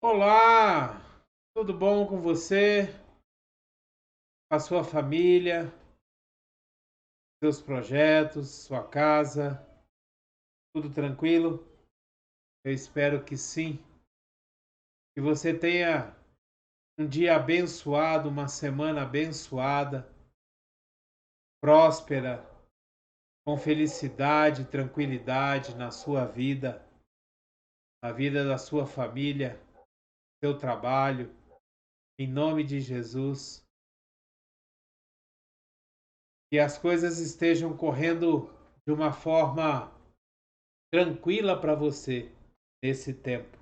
Olá, tudo bom com você, com a sua família, seus projetos, sua casa? Tudo tranquilo? Eu espero que sim. Que você tenha um dia abençoado, uma semana abençoada, próspera, com felicidade, tranquilidade na sua vida, na vida da sua família, seu trabalho, em nome de Jesus. Que as coisas estejam correndo de uma forma tranquila para você nesse tempo.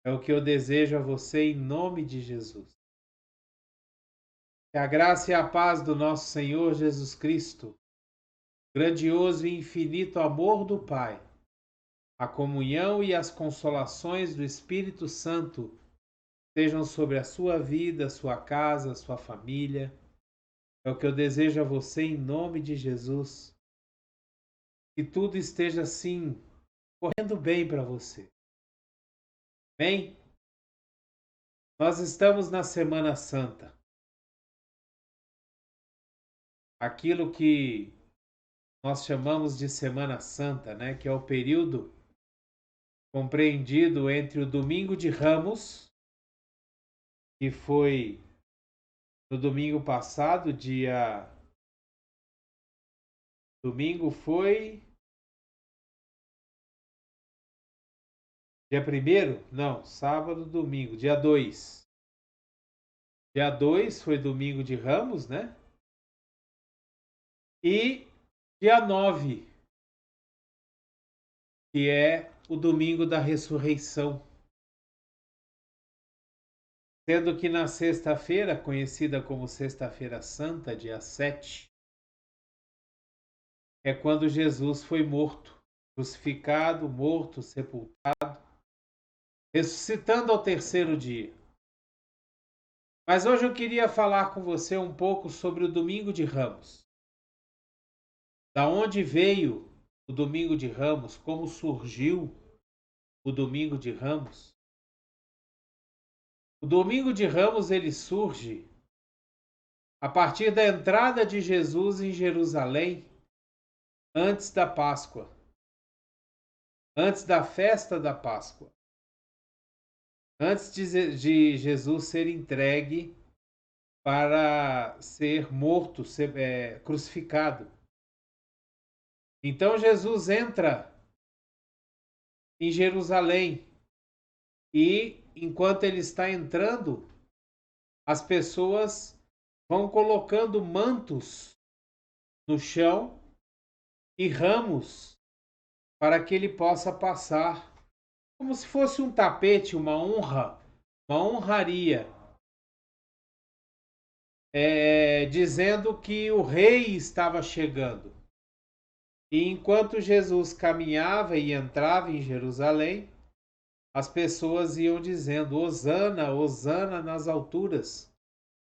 É o que eu desejo a você em nome de Jesus. Que a graça e a paz do nosso Senhor Jesus Cristo, grandioso e infinito amor do Pai, a comunhão e as consolações do Espírito Santo sejam sobre a sua vida, sua casa, sua família. É o que eu desejo a você em nome de Jesus. Que tudo esteja assim correndo bem para você. Bem, nós estamos na Semana Santa. Aquilo que nós chamamos de Semana Santa, né? Que é o período compreendido entre o Domingo de Ramos, que foi no domingo passado, domingo foi dia primeiro? Não, sábado, domingo, dia 2. Dia 2 foi domingo de Ramos, né? E dia 9, que é o domingo da ressurreição. Sendo que na sexta-feira, conhecida como Sexta-feira Santa, dia 7, é quando Jesus foi morto, crucificado, morto, sepultado, ressuscitando ao terceiro dia. Mas hoje eu queria falar com você um pouco sobre o Domingo de Ramos. Da onde veio o Domingo de Ramos? Como surgiu o Domingo de Ramos? O Domingo de Ramos ele surge a partir da entrada de Jesus em Jerusalém, antes da Páscoa, antes da festa da Páscoa, antes de Jesus ser entregue para ser morto, ser crucificado. Então Jesus entra em Jerusalém e, enquanto ele está entrando, as pessoas vão colocando mantos no chão e ramos para que ele possa passar, como se fosse um tapete, uma honraria, dizendo que o rei estava chegando. E enquanto Jesus caminhava e entrava em Jerusalém, as pessoas iam dizendo: Hosana, Hosana nas alturas.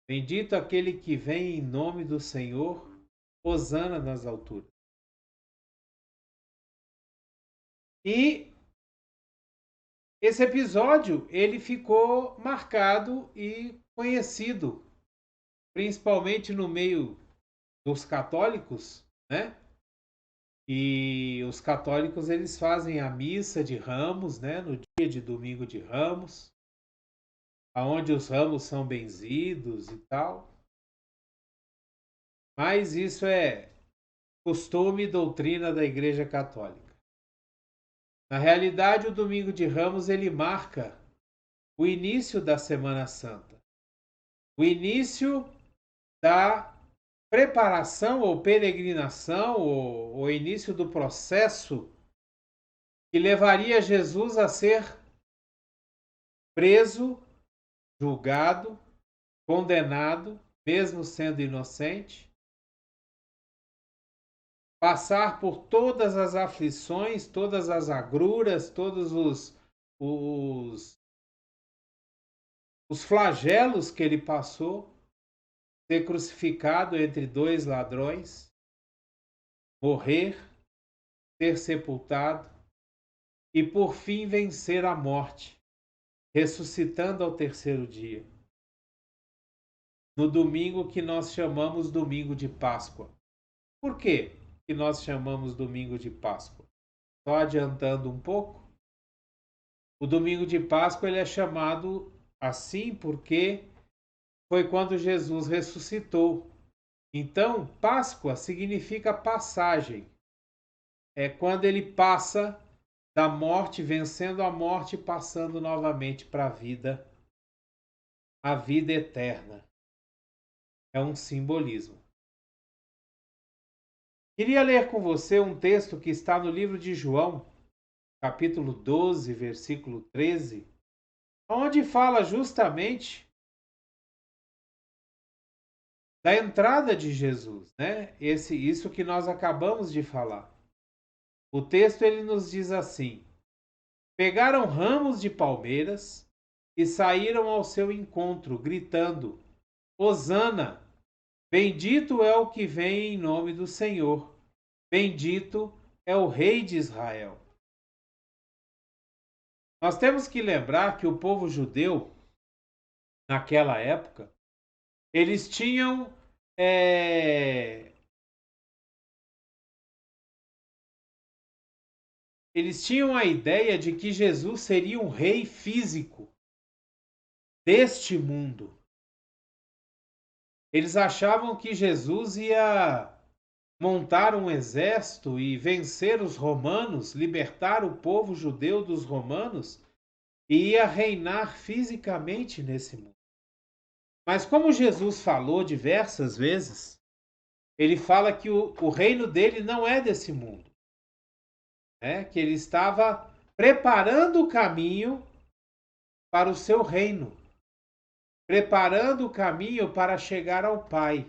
Bendito aquele que vem em nome do Senhor, Hosana nas alturas. E esse episódio ele ficou marcado e conhecido, principalmente no meio dos católicos, né? E os católicos eles fazem a missa de Ramos, né, no dia de domingo de Ramos, aonde os ramos são benzidos e tal. Mas isso é costume e doutrina da Igreja Católica. Na realidade, o domingo de Ramos ele marca o início da Semana Santa, o início da preparação ou peregrinação, ou o início do processo que levaria Jesus a ser preso, julgado, condenado, mesmo sendo inocente, passar por todas as aflições, todas as agruras, todos os, os flagelos que ele passou, ser crucificado entre dois ladrões, morrer, ser sepultado e por fim vencer a morte, ressuscitando ao terceiro dia, no domingo que nós chamamos domingo de Páscoa. Por quê que nós chamamos domingo de Páscoa? Só adiantando um pouco, o domingo de Páscoa ele é chamado assim porque foi quando Jesus ressuscitou. Então, Páscoa significa passagem. É quando ele passa da morte, vencendo a morte, passando novamente para a vida eterna. É um simbolismo. Queria ler com você um texto que está no livro de João, capítulo 12, versículo 13, onde fala justamente da entrada de Jesus, né? Isso que nós acabamos de falar. O texto ele nos diz assim: pegaram ramos de palmeiras e saíram ao seu encontro, gritando: Hosana! Bendito é o que vem em nome do Senhor. Bendito é o Rei de Israel. Nós temos que lembrar que o povo judeu, naquela época, eles tinham a ideia de que Jesus seria um rei físico deste mundo. Eles achavam que Jesus ia montar um exército e vencer os romanos, libertar o povo judeu dos romanos e ia reinar fisicamente nesse mundo. Mas como Jesus falou diversas vezes, ele fala que o reino dele não é desse mundo, né? Que ele estava preparando o caminho para o seu reino, preparando o caminho para chegar ao Pai.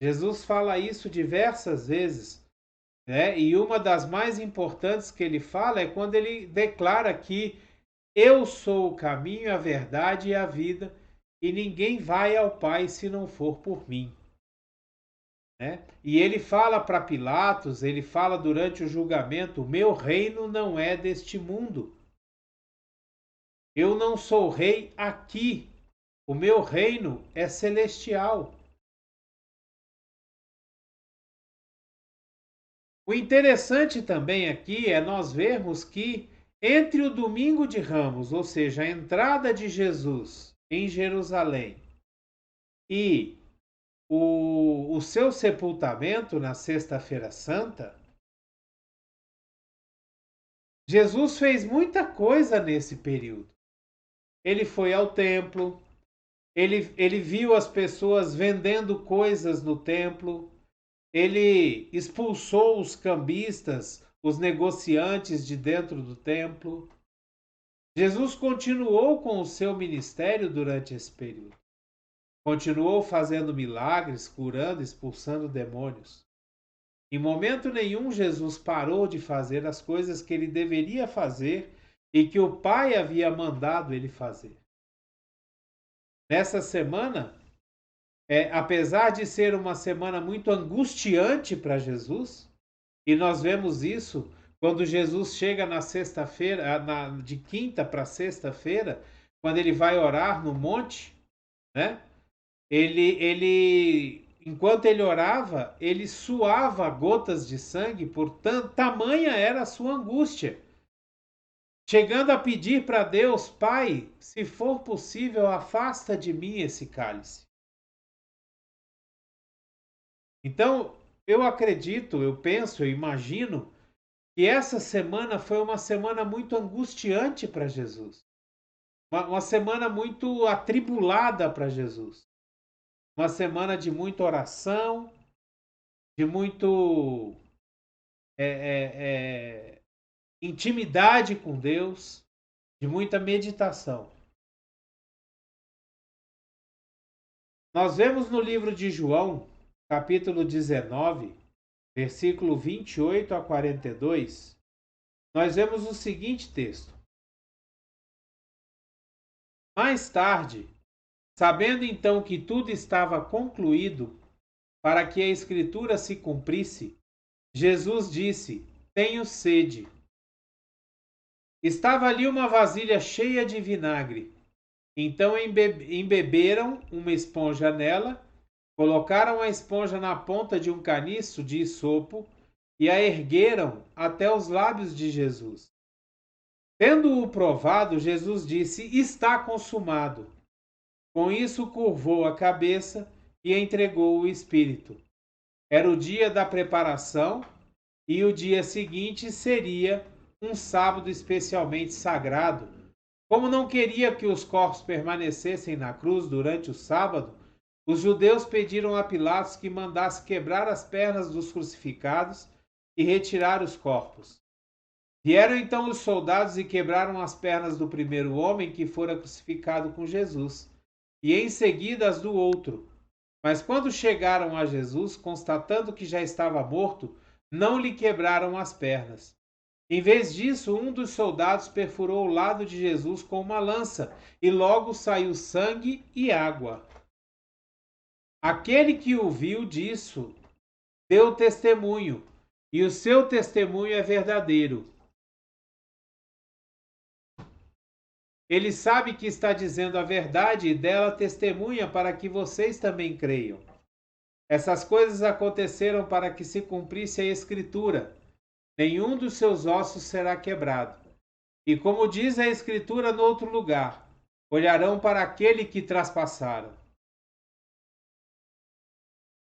Jesus fala isso diversas vezes, né? E uma das mais importantes que ele fala é quando ele declara que eu sou o caminho, a verdade e a vida, e ninguém vai ao Pai se não for por mim. Né? E ele fala para Pilatos, ele fala durante o julgamento: o meu reino não é deste mundo. Eu não sou rei aqui. O meu reino é celestial. O interessante também aqui é nós vermos que entre o domingo de Ramos, ou seja, a entrada de Jesus em Jerusalém, e o seu sepultamento na Sexta-feira Santa, Jesus fez muita coisa nesse período. Ele foi ao templo, ele viu as pessoas vendendo coisas no templo, ele expulsou os cambistas, os negociantes de dentro do templo. Jesus continuou com o seu ministério durante esse período. Continuou fazendo milagres, curando, expulsando demônios. Em momento nenhum Jesus parou de fazer as coisas que ele deveria fazer e que o Pai havia mandado ele fazer. Nessa semana, apesar de ser uma semana muito angustiante para Jesus, e nós vemos isso quando Jesus chega na sexta-feira, de quinta para sexta-feira, quando ele vai orar no monte, né? Enquanto ele orava, ele suava gotas de sangue, tamanha era a sua angústia. Chegando a pedir para Deus: Pai, se for possível, afasta de mim esse cálice. Então, eu acredito, eu penso, eu imagino que essa semana foi uma semana muito angustiante para Jesus. Uma semana muito atribulada para Jesus. Uma semana de muita oração, de muito intimidade com Deus, de muita meditação. Nós vemos no livro de João, capítulo 19, versículo 28 a 42, nós vemos o seguinte texto: mais tarde, sabendo então que tudo estava concluído, para que a Escritura se cumprisse, Jesus disse: tenho sede. Estava ali uma vasilha cheia de vinagre. Então embeberam uma esponja nela, colocaram a esponja na ponta de um caniço de isopo e a ergueram até os lábios de Jesus. Tendo-o provado, Jesus disse: Está consumado. Com isso, curvou a cabeça e entregou o Espírito. Era o dia da preparação e o dia seguinte seria um sábado especialmente sagrado. Como não queria que os corpos permanecessem na cruz durante o sábado, os judeus pediram a Pilatos que mandasse quebrar as pernas dos crucificados e retirar os corpos. Vieram então os soldados e quebraram as pernas do primeiro homem que fora crucificado com Jesus, e em seguida as do outro. Mas quando chegaram a Jesus, constatando que já estava morto, não lhe quebraram as pernas. Em vez disso, um dos soldados perfurou o lado de Jesus com uma lança, e logo saiu sangue e água. Aquele que o viu disso deu testemunho, e o seu testemunho é verdadeiro. Ele sabe que está dizendo a verdade e dela testemunha para que vocês também creiam. Essas coisas aconteceram para que se cumprisse a Escritura: nenhum dos seus ossos será quebrado. E como diz a Escritura no outro lugar, olharão para aquele que traspassaram.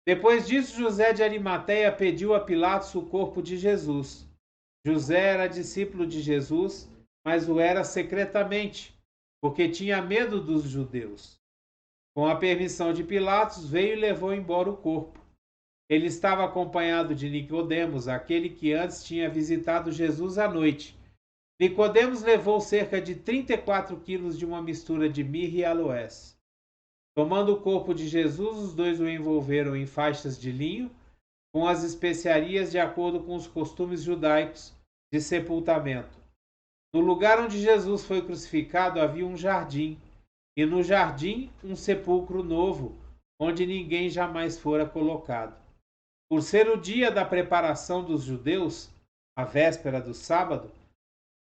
Depois disso, José de Arimateia pediu a Pilatos o corpo de Jesus. José era discípulo de Jesus, mas o era secretamente, porque tinha medo dos judeus. Com a permissão de Pilatos, veio e levou embora o corpo. Ele estava acompanhado de Nicodemos, aquele que antes tinha visitado Jesus à noite. Nicodemos levou cerca de 34 quilos de uma mistura de mirra e aloés. Tomando o corpo de Jesus, os dois o envolveram em faixas de linho, com as especiarias de acordo com os costumes judaicos de sepultamento. No lugar onde Jesus foi crucificado havia um jardim, e no jardim um sepulcro novo, onde ninguém jamais fora colocado. Por ser o dia da preparação dos judeus, a véspera do sábado,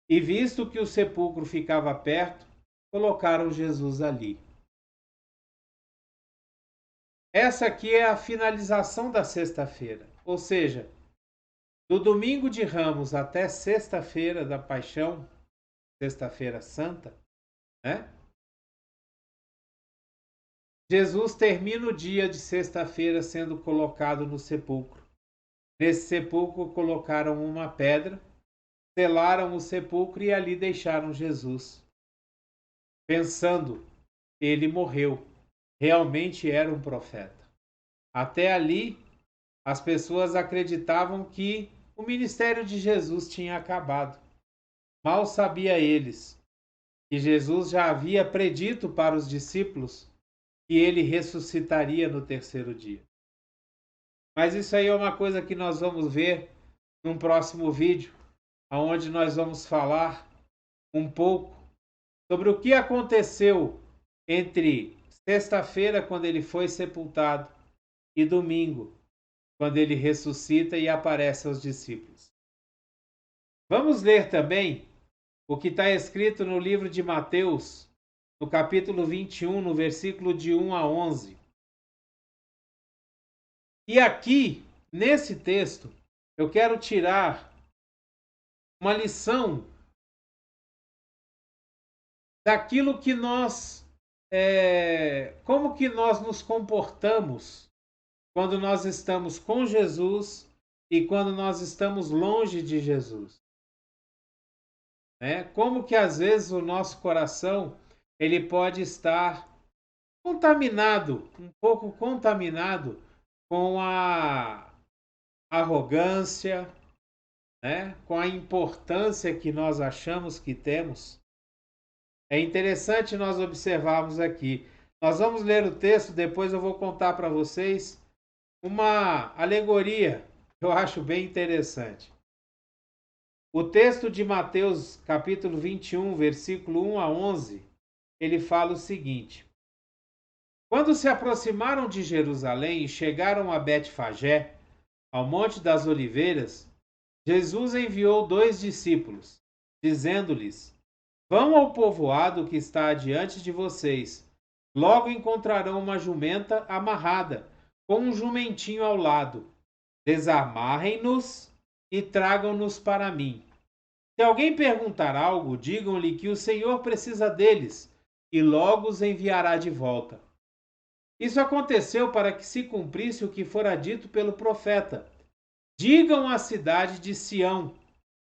e visto que o sepulcro ficava perto, colocaram Jesus ali. Essa aqui é a finalização da sexta-feira, ou seja, do domingo de Ramos até sexta-feira da Paixão, sexta-feira santa, né? Jesus termina o dia de sexta-feira sendo colocado no sepulcro. Nesse sepulcro colocaram uma pedra, selaram o sepulcro e ali deixaram Jesus. Pensando, ele morreu. Realmente era um profeta. Até ali, as pessoas acreditavam que o ministério de Jesus tinha acabado. Mal sabia eles que Jesus já havia predito para os discípulos que ele ressuscitaria no terceiro dia. Mas isso aí é uma coisa que nós vamos ver num próximo vídeo, onde nós vamos falar um pouco sobre o que aconteceu entre sexta-feira, quando ele foi sepultado, e domingo, quando ele ressuscita e aparece aos discípulos. Vamos ler também o que está escrito no livro de Mateus, no capítulo 21, no versículo de 1 a 11. E aqui, nesse texto, eu quero tirar uma lição daquilo que nós, como que nós nos comportamos quando nós estamos com Jesus e quando nós estamos longe de Jesus. Como que às vezes o nosso coração ele pode estar contaminado, um pouco contaminado com a arrogância, com a importância que nós achamos que temos. É interessante nós observarmos aqui. Nós vamos ler o texto, depois eu vou contar para vocês uma alegoria que eu acho bem interessante. O texto de Mateus, capítulo 21, versículo 1 a 11, ele fala o seguinte: Quando se aproximaram de Jerusalém e chegaram a Betfagé, ao Monte das Oliveiras, Jesus enviou 2 discípulos, dizendo-lhes: Vão ao povoado que está adiante de vocês. Logo encontrarão uma jumenta amarrada, com um jumentinho ao lado. Desamarrem-nos e tragam-nos para mim. Se alguém perguntar algo, digam-lhe que o Senhor precisa deles e logo os enviará de volta. Isso aconteceu para que se cumprisse o que fora dito pelo profeta. Digam à cidade de Sião: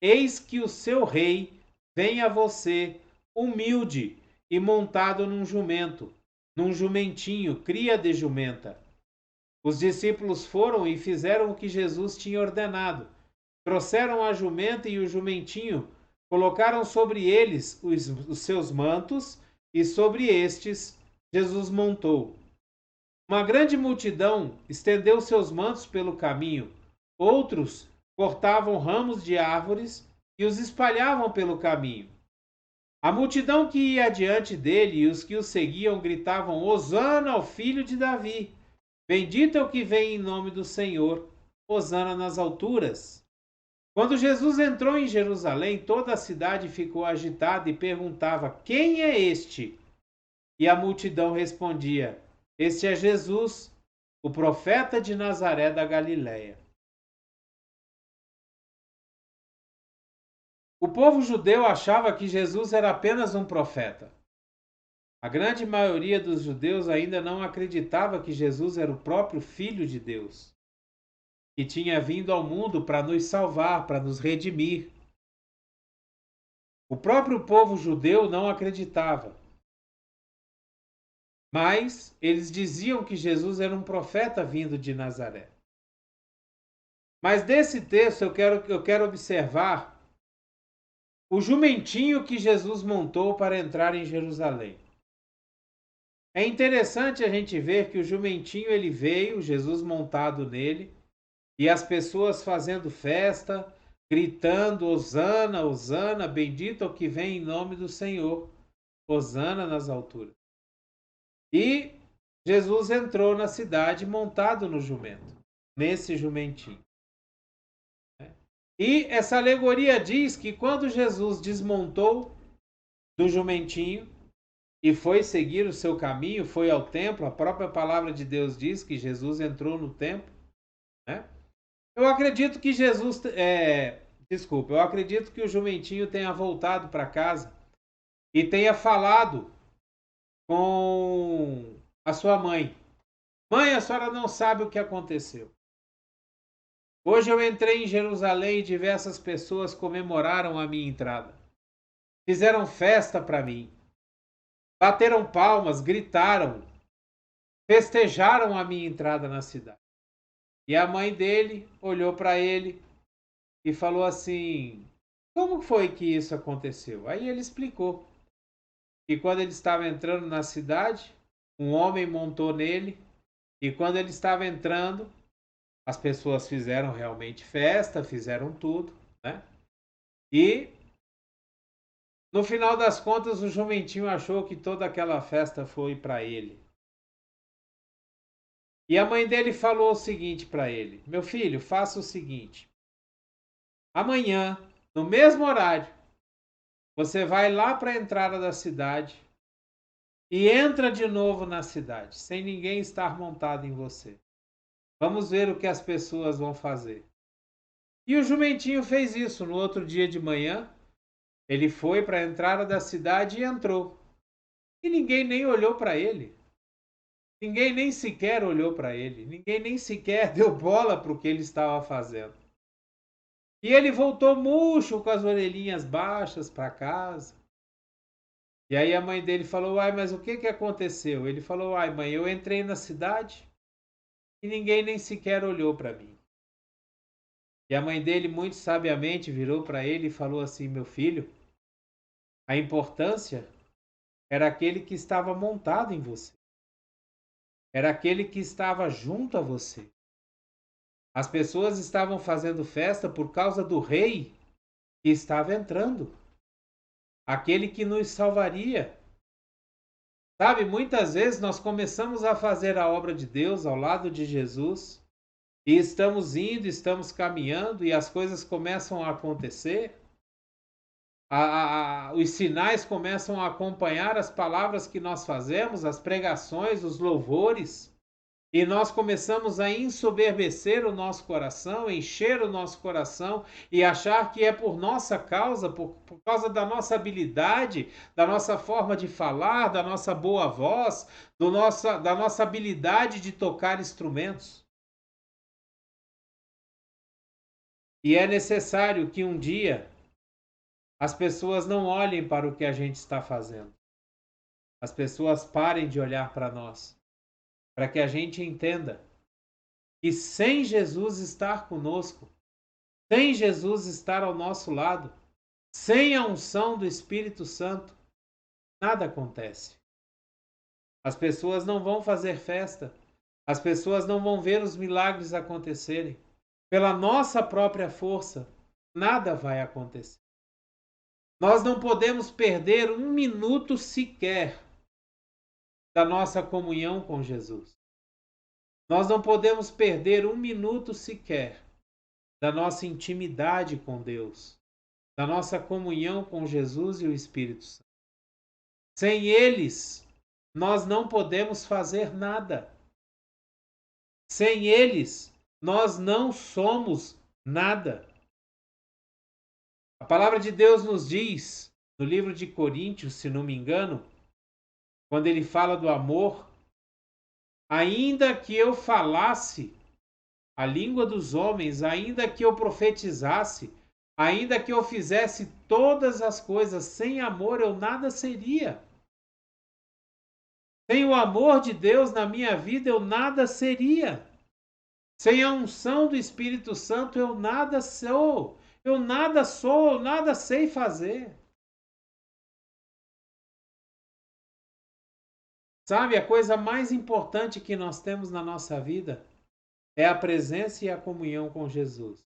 Eis que o seu rei vem a você, humilde e montado num jumento, num jumentinho, cria de jumenta. Os discípulos foram e fizeram o que Jesus tinha ordenado. Trouxeram a jumenta e o jumentinho, colocaram sobre eles os seus mantos e sobre estes Jesus montou. Uma grande multidão estendeu seus mantos pelo caminho. Outros cortavam ramos de árvores e os espalhavam pelo caminho. A multidão que ia adiante dele e os que o seguiam gritavam: Hosana ao filho de Davi! Bendito é o que vem em nome do Senhor! Hosana nas alturas! Quando Jesus entrou em Jerusalém, toda a cidade ficou agitada e perguntava: Quem é este? E a multidão respondia: Este é Jesus, o profeta de Nazaré da Galiléia. O povo judeu achava que Jesus era apenas um profeta. A grande maioria dos judeus ainda não acreditava que Jesus era o próprio Filho de Deus, que tinha vindo ao mundo para nos salvar, para nos redimir. O próprio povo judeu não acreditava. Mas eles diziam que Jesus era um profeta vindo de Nazaré. Mas desse texto eu quero observar o jumentinho que Jesus montou para entrar em Jerusalém. É interessante a gente ver que o jumentinho ele veio, Jesus montado nele, e as pessoas fazendo festa, gritando: Hosana, Hosana, bendito é o que vem em nome do Senhor, Hosana nas alturas. E Jesus entrou na cidade montado no jumento, nesse jumentinho. E essa alegoria diz que quando Jesus desmontou do jumentinho e foi seguir o seu caminho, foi ao templo, a própria palavra de Deus diz que Jesus entrou no templo, né? Eu acredito que eu acredito que o jumentinho tenha voltado para casa e tenha falado com a sua mãe. Mãe, a senhora não sabe o que aconteceu. Hoje eu entrei em Jerusalém e diversas pessoas comemoraram a minha entrada. Fizeram festa para mim. Bateram palmas, gritaram, festejaram a minha entrada na cidade. E a mãe dele olhou para ele e falou assim: Como foi que isso aconteceu? Aí ele explicou que quando ele estava entrando na cidade, um homem montou nele, e quando ele estava entrando, as pessoas fizeram realmente festa, fizeram tudo, né? E no final das contas, o jumentinho achou que toda aquela festa foi para ele. E a mãe dele falou o seguinte para ele: Meu filho, faça o seguinte. Amanhã, no mesmo horário, você vai lá para a entrada da cidade e entra de novo na cidade, sem ninguém estar montado em você. Vamos ver o que as pessoas vão fazer. E o jumentinho fez isso. No outro dia de manhã, ele foi para a entrada da cidade e entrou. E ninguém nem olhou para ele. Ninguém nem sequer olhou para ele. Ninguém nem sequer deu bola para o que ele estava fazendo. E ele voltou murcho, com as orelhinhas baixas, para casa. E aí a mãe dele falou: Ai, mas o que aconteceu? Ele falou: Ai, mãe, eu entrei na cidade e ninguém nem sequer olhou para mim. E a mãe dele, muito sabiamente, virou para ele e falou assim: Meu filho, a importância era aquele que estava montado em você. Era aquele que estava junto a você. As pessoas estavam fazendo festa por causa do rei que estava entrando. Aquele que nos salvaria. Sabe, muitas vezes nós começamos a fazer a obra de Deus ao lado de Jesus e estamos indo, estamos caminhando e as coisas começam a acontecer Os sinais começam a acompanhar as palavras que nós fazemos, as pregações, os louvores, e nós começamos a ensoberbecer o nosso coração, encher o nosso coração e achar que é por nossa causa, por causa da nossa habilidade, da nossa forma de falar, da nossa boa voz, da nossa habilidade de tocar instrumentos. E é necessário que um dia as pessoas não olhem para o que a gente está fazendo. As pessoas parem de olhar para nós, para que a gente entenda que sem Jesus estar conosco, sem Jesus estar ao nosso lado, sem a unção do Espírito Santo, nada acontece. As pessoas não vão fazer festa, as pessoas não vão ver os milagres acontecerem. Pela nossa própria força, nada vai acontecer. Nós não podemos perder um minuto sequer da nossa comunhão com Jesus. Nós não podemos perder um minuto sequer da nossa intimidade com Deus, da nossa comunhão com Jesus e o Espírito Santo. Sem eles, nós não podemos fazer nada. Sem eles, nós não somos nada. A palavra de Deus nos diz, no livro de Coríntios, se não me engano, quando ele fala do amor, ainda que eu falasse a língua dos homens, ainda que eu profetizasse, ainda que eu fizesse todas as coisas, sem amor eu nada seria. Sem o amor de Deus na minha vida eu nada seria. Sem a unção do Espírito Santo eu nada sou. Eu nada sei fazer. Sabe, a coisa mais importante que nós temos na nossa vida é a presença e a comunhão com Jesus.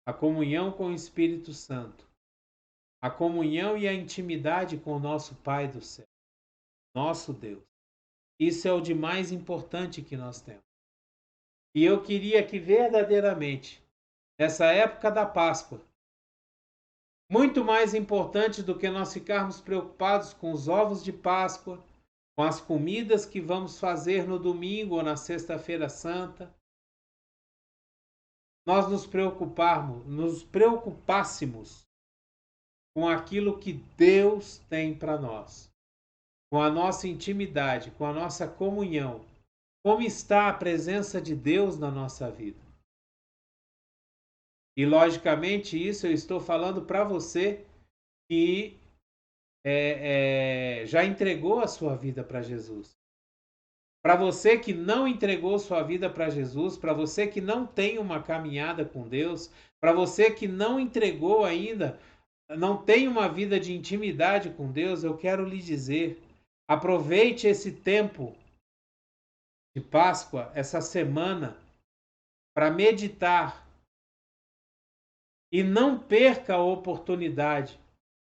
A comunhão com o Espírito Santo. A comunhão e a intimidade com o nosso Pai do céu, nosso Deus. Isso é o de mais importante que nós temos. E eu queria que verdadeiramente, essa época da Páscoa, muito mais importante do que nós ficarmos preocupados com os ovos de Páscoa, com as comidas que vamos fazer no domingo ou na sexta-feira santa, nós nos preocupássemos com aquilo que Deus tem para nós, com a nossa intimidade, com a nossa comunhão, como está a presença de Deus na nossa vida. E logicamente isso eu estou falando para você que já entregou a sua vida para Jesus. Para você que não entregou sua vida para Jesus, para você que não tem uma caminhada com Deus, para você que não entregou ainda, não tem uma vida de intimidade com Deus, eu quero lhe dizer, aproveite esse tempo de Páscoa, essa semana, para meditar e não perca a oportunidade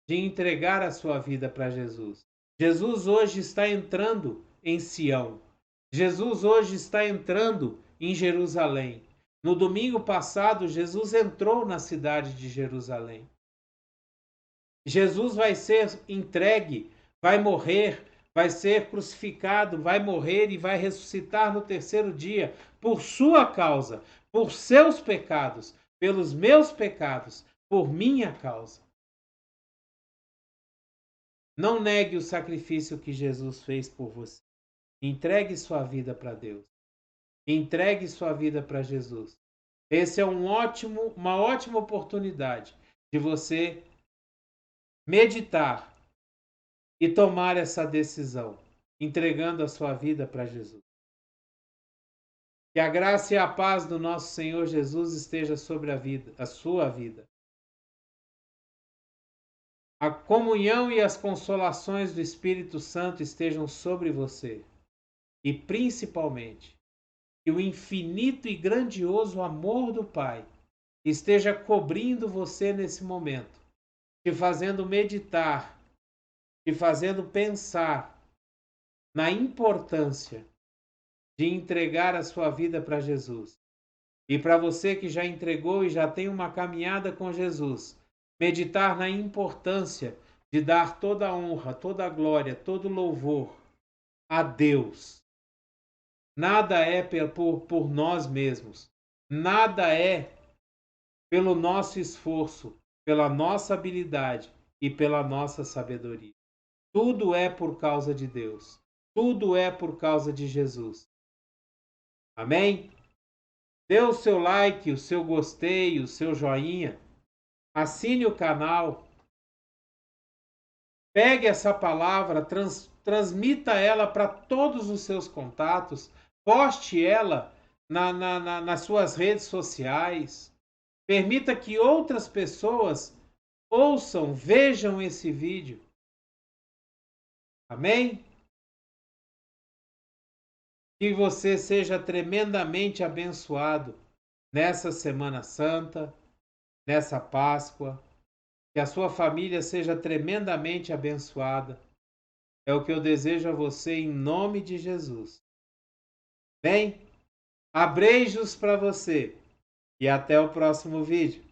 de entregar a sua vida para Jesus. Jesus hoje está entrando em Sião. Jesus hoje está entrando em Jerusalém. No domingo passado, Jesus entrou na cidade de Jerusalém. Jesus vai ser entregue, vai morrer, vai ser crucificado, vai morrer e vai ressuscitar no terceiro dia por sua causa, por seus pecados, pelos meus pecados, por minha causa. Não negue o sacrifício que Jesus fez por você. Entregue sua vida para Deus. Entregue sua vida para Jesus. Esse é uma ótima oportunidade de você meditar e tomar essa decisão, entregando a sua vida para Jesus. Que a graça e a paz do nosso Senhor Jesus esteja sobre a sua vida. A comunhão e as consolações do Espírito Santo estejam sobre você. E principalmente, que o infinito e grandioso amor do Pai esteja cobrindo você nesse momento, te fazendo meditar, te fazendo pensar na importância de entregar a sua vida para Jesus. E para você que já entregou e já tem uma caminhada com Jesus, meditar na importância de dar toda a honra, toda a glória, todo o louvor a Deus. Nada é por nós mesmos, nada é pelo nosso esforço, pela nossa habilidade e pela nossa sabedoria. Tudo é por causa de Deus, tudo é por causa de Jesus. Amém? Dê o seu like, o seu gostei, o seu joinha, assine o canal, pegue essa palavra, transmita ela para todos os seus contatos, poste ela nas suas redes sociais, permita que outras pessoas ouçam, vejam esse vídeo. Amém? Que você seja tremendamente abençoado nessa Semana Santa, nessa Páscoa. Que a sua família seja tremendamente abençoada. É o que eu desejo a você em nome de Jesus. Bem, abreijos para você e até o próximo vídeo.